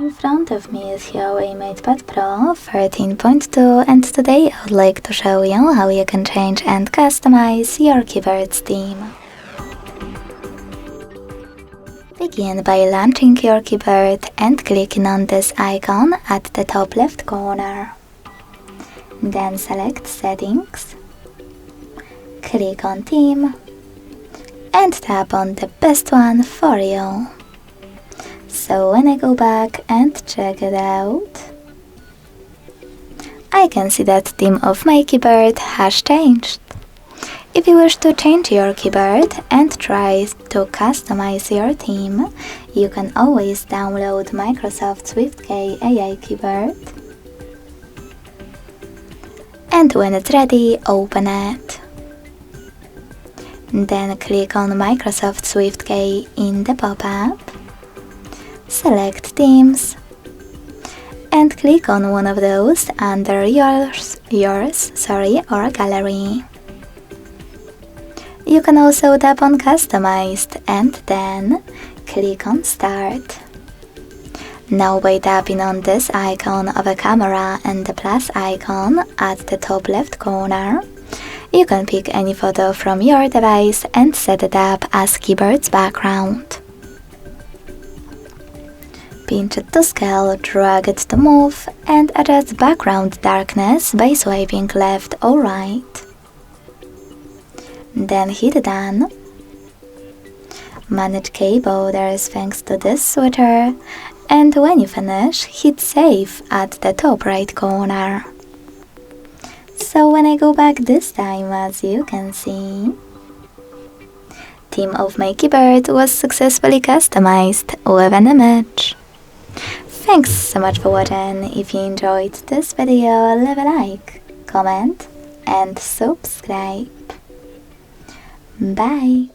In front of me is Huawei MatePad Pro 13.2, and today I would like to show you how you can change and customize your keyboard's theme. Begin by launching your keyboard and clicking on this icon at the top left corner. Then select Settings, click on Theme, and tap on the best one for you. So when I go back and check it out, I can see that theme of my keyboard has changed. If you wish to change your keyboard and try to customize your theme, you can always download Microsoft SwiftKey AI keyboard. And when it's ready, open it. Then click on Microsoft SwiftKey in the pop-up. Select Themes and click on one of those under yours or Gallery. You can also tap on Customized and then click on Start. Now by tapping on this icon of a camera and the plus icon at the top left corner, you can pick any photo from your device and set it up as keyboard's background. Pinch it to scale, drag it to move, and adjust background darkness by swiping left or right. Then hit Done. Manage key borders thanks to this switcher, and when you finish, hit Save at the top right corner. So when I go back this time, as you can see, theme of my keyboard was successfully customized with an image. Thanks so much for watching. If you enjoyed this video, leave a like, comment and subscribe. Bye!